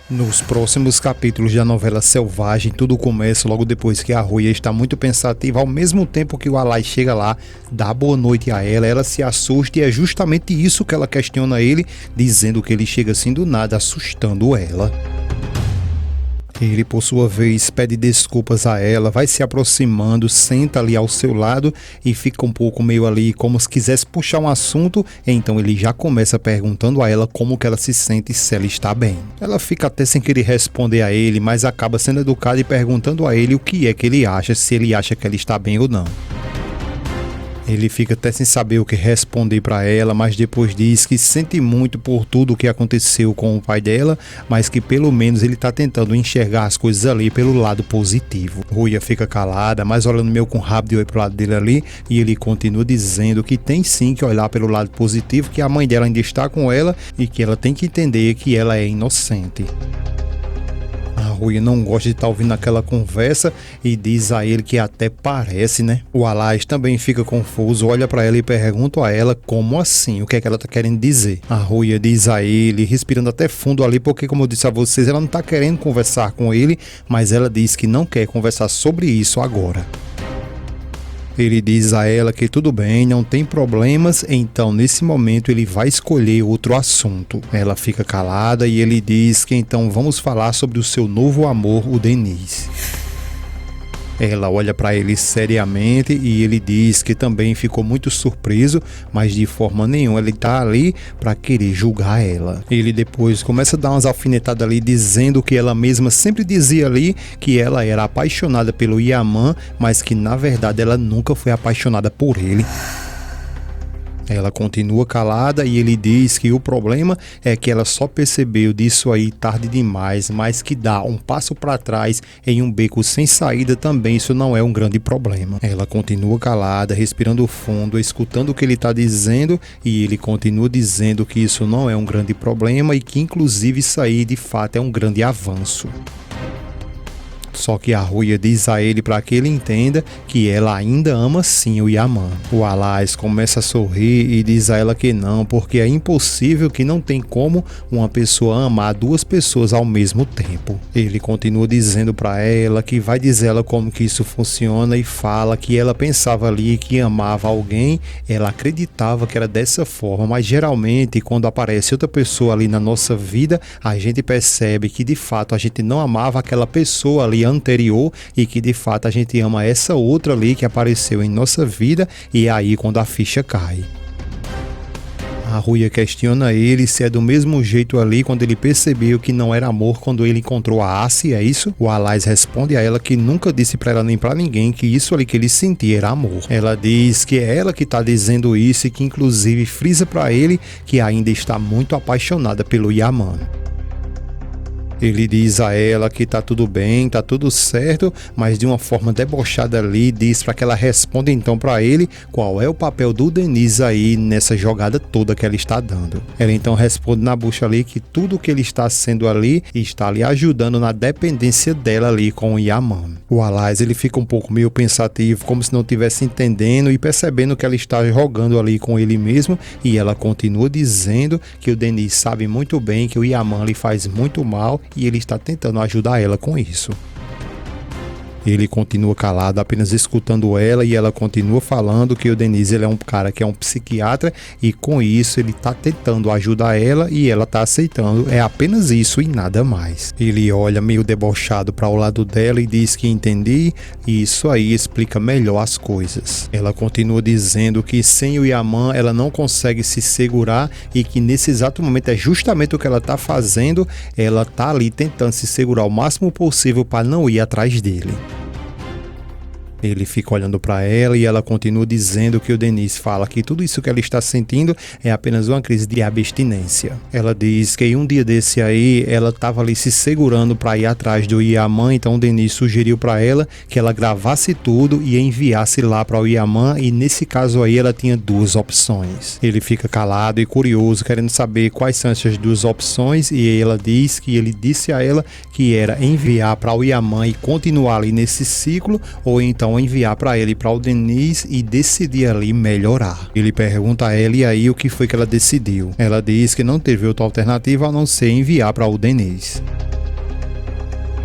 Nos próximos capítulos da novela Selvagem, tudo começa logo depois que a Ruia está muito pensativa, ao mesmo tempo que o Alai chega lá, dá boa noite a ela se assusta e é justamente isso que ela questiona ele, dizendo que ele chega assim do nada, assustando ela. Ele, por sua vez, pede desculpas a ela, vai se aproximando, senta ali ao seu lado e fica um pouco meio ali como se quisesse puxar um assunto, então ele já começa perguntando a ela como que ela se sente e se ela está bem. Ela fica até sem querer responder a ele, mas acaba sendo educada e perguntando a ele o que é que ele acha, se ele acha que ela está bem ou não. Ele fica até sem saber o que responder para ela, mas depois diz que sente muito por tudo o que aconteceu com o pai dela, mas que pelo menos ele está tentando enxergar as coisas ali pelo lado positivo. Ruia fica calada, mas olhando meio com rabo de olho pro lado dele ali, e ele continua dizendo que tem sim que olhar pelo lado positivo, que a mãe dela ainda está com ela e que ela tem que entender que ela é inocente. A Ruia não gosta de estar ouvindo aquela conversa e diz a ele que até parece, né? O Alai também fica confuso, olha para ela e pergunta a ela como assim, o que é que ela tá querendo dizer. A Ruia diz a ele, respirando até fundo ali, porque como eu disse a vocês, ela não tá querendo conversar com ele, mas ela diz que não quer conversar sobre isso agora. Ele diz a ela que tudo bem, não tem problemas, então nesse momento ele vai escolher outro assunto. Ela fica calada e ele diz que então vamos falar sobre o seu novo amor, o Denis. Ela olha para ele seriamente e ele diz que também ficou muito surpreso, mas de forma nenhuma ele tá ali para querer julgar ela. Ele depois começa a dar umas alfinetadas ali, dizendo que ela mesma sempre dizia ali que ela era apaixonada pelo Yaman, mas que na verdade ela nunca foi apaixonada por ele. Ela continua calada e ele diz que o problema é que ela só percebeu disso aí tarde demais, mas que dá um passo para trás em um beco sem saída também, isso não é um grande problema. Ela continua calada, respirando fundo, escutando o que ele está dizendo e ele continua dizendo que isso não é um grande problema e que inclusive isso aí de fato é um grande avanço. Só que a Ruia diz a ele para que ele entenda que ela ainda ama sim o Yaman. O Alai começa a sorrir e diz a ela que não, porque é impossível, que não tem como uma pessoa amar duas pessoas ao mesmo tempo. Ele continua dizendo para ela que vai dizer ela como que isso funciona e fala que ela pensava ali que amava alguém, ela acreditava que era dessa forma, mas geralmente quando aparece outra pessoa ali na nossa vida, a gente percebe que de fato a gente não amava aquela pessoa ali anterior e que de fato a gente ama essa outra ali que apareceu em nossa vida, e é aí quando a ficha cai. A Ruia questiona ele se é do mesmo jeito ali quando ele percebeu que não era amor quando ele encontrou a Asi, é isso? O Alai responde a ela que nunca disse pra ela nem pra ninguém que isso ali que ele sentia era amor. Ela diz que é ela que tá dizendo isso e que inclusive frisa pra ele que ainda está muito apaixonada pelo Yaman. Ele diz a ela que tá tudo bem, tá tudo certo, mas de uma forma debochada ali, diz para que ela responda então para ele qual é o papel do Denis aí nessa jogada toda que ela está dando. Ela então responde na bucha ali que tudo que ele está sendo ali está ali ajudando na dependência dela ali com o Yaman. O Alai ele fica um pouco meio pensativo, como se não estivesse entendendo e percebendo que ela está jogando ali com ele mesmo, e ela continua dizendo que o Denis sabe muito bem que o Yaman lhe faz muito mal e ele está tentando ajudar ela com isso. Ele continua calado, apenas escutando ela, e ela continua falando que o Denis ele é um cara que é um psiquiatra e com isso ele está tentando ajudar ela e ela está aceitando, é apenas isso e nada mais. Ele olha meio debochado para o lado dela e diz que entendi, e isso aí explica melhor as coisas. Ela continua dizendo que sem o Yaman ela não consegue se segurar e que nesse exato momento é justamente o que ela está fazendo, ela está ali tentando se segurar o máximo possível para não ir atrás dele. Ele fica olhando para ela e ela continua dizendo que o Denis fala que tudo isso que ela está sentindo é apenas uma crise de abstinência. Ela diz que um dia desse aí ela estava ali se segurando para ir atrás do Yaman, então o Denis sugeriu para ela que ela gravasse tudo e enviasse lá para o Yaman, e nesse caso aí ela tinha duas opções. Ele fica calado e curioso, querendo saber quais são essas duas opções, e ela diz que ele disse a ela que era enviar para o Yaman e continuar ali nesse ciclo, ou então enviar para ele, para o Denis, e decidir ali melhorar. Ele pergunta a ela e aí o que foi que ela decidiu. Ela diz que não teve outra alternativa a não ser enviar para o Denis.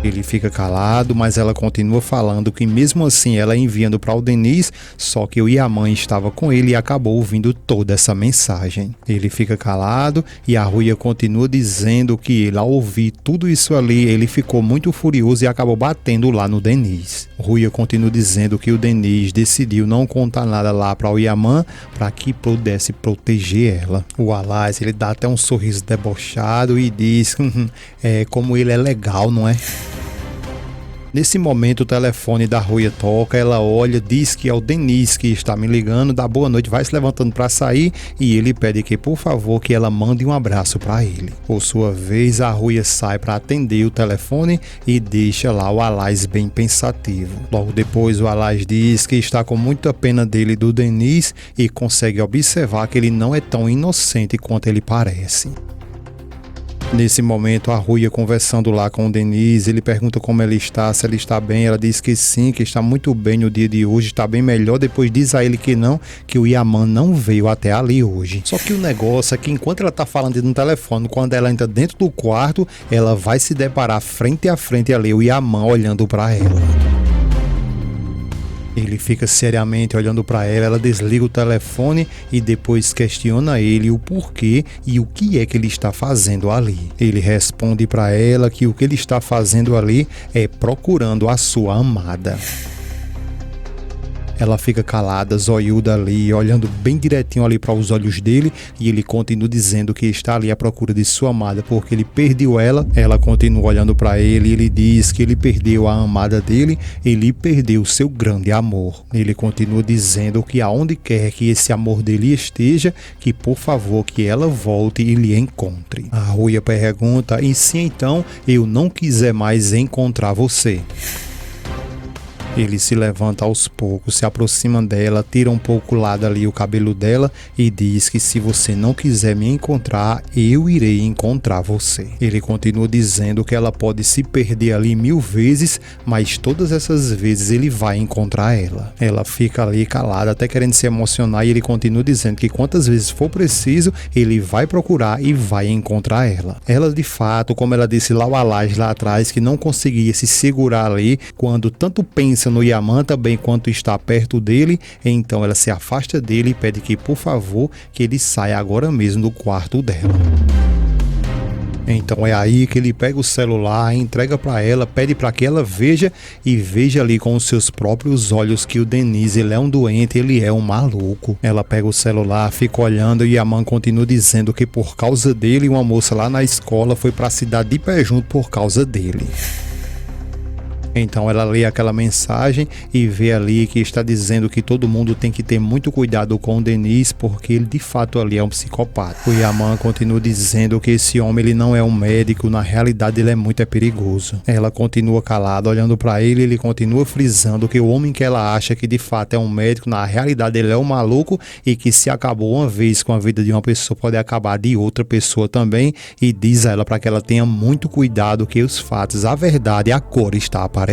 Ele fica calado, mas ela continua falando que mesmo assim ela enviando para o Denis, só que o Yaman estava com ele e acabou ouvindo toda essa mensagem. Ele fica calado e a Ruia continua dizendo que ele, ao ouvir tudo isso ali, ele ficou muito furioso e acabou batendo lá no Denis. Ruia continua dizendo que o Denis decidiu não contar nada lá para o Yaman para que pudesse proteger ela. O Alaz, ele dá até um sorriso debochado e diz como ele é legal, não é? Nesse momento o telefone da Ruia toca, ela olha, diz que é o Denis que está me ligando, dá boa noite, vai se levantando para sair e ele pede que por favor que ela mande um abraço para ele. Por sua vez a Ruia sai para atender o telefone e deixa lá o Alaz bem pensativo. Logo depois o Alaz diz que está com muita pena dele e do Denis e consegue observar que ele não é tão inocente quanto ele parece. Nesse momento, a Ruia conversando lá com o Denis, ele pergunta como ela está, se ela está bem, ela diz que sim, que está muito bem no dia de hoje, está bem melhor, depois diz a ele que não, que o Yaman não veio até ali hoje. Só que o negócio é que enquanto ela está falando no telefone, quando ela entra dentro do quarto, ela vai se deparar frente a frente ali, o Yaman olhando para ela. Ele fica seriamente olhando para ela, ela desliga o telefone e depois questiona ele o porquê e o que é que ele está fazendo ali. Ele responde para ela que o que ele está fazendo ali é procurando a sua amada. Ela fica calada, zoiuda ali, olhando bem direitinho ali para os olhos dele e ele continua dizendo que está ali à procura de sua amada porque ele perdeu ela. Ela continua olhando para ele e ele diz que ele perdeu a amada dele, ele perdeu seu grande amor. Ele continua dizendo que aonde quer que esse amor dele esteja, que por favor que ela volte e lhe encontre. A Ruia pergunta: e se então eu não quiser mais encontrar você? Ele se levanta aos poucos, se aproxima dela, tira um pouco lá dali o cabelo dela e diz que se você não quiser me encontrar, eu irei encontrar você. Ele continua dizendo que ela pode se perder ali 1000 vezes, mas todas essas vezes ele vai encontrar ela. Ela fica ali calada, até querendo se emocionar, e ele continua dizendo que quantas vezes for preciso, ele vai procurar e vai encontrar ela. Ela de fato, como ela disse lá o Alaz lá atrás, que não conseguia se segurar ali, quando tanto pensa no Yaman também quanto está perto dele, então ela se afasta dele e pede que por favor que ele saia agora mesmo do quarto dela. Então é aí que ele pega o celular, entrega para ela, pede para que ela veja e veja ali com os seus próprios olhos que o Denis, ele é um doente, ele é um maluco. Ela pega o celular, fica olhando e Yaman continua dizendo que por causa dele uma moça lá na escola foi para a cidade de pé junto por causa dele. Então ela lê aquela mensagem e vê ali que está dizendo que todo mundo tem que ter muito cuidado com o Denis porque ele de fato ali é um psicopata. O Yaman continua dizendo que esse homem ele não é um médico, na realidade ele é muito perigoso. Ela continua calada olhando para ele, ele continua frisando que o homem que ela acha que de fato é um médico, na realidade ele é um maluco e que se acabou uma vez com a vida de uma pessoa pode acabar de outra pessoa também, e diz a ela para que ela tenha muito cuidado que os fatos, a verdade, a cor está aparecendo.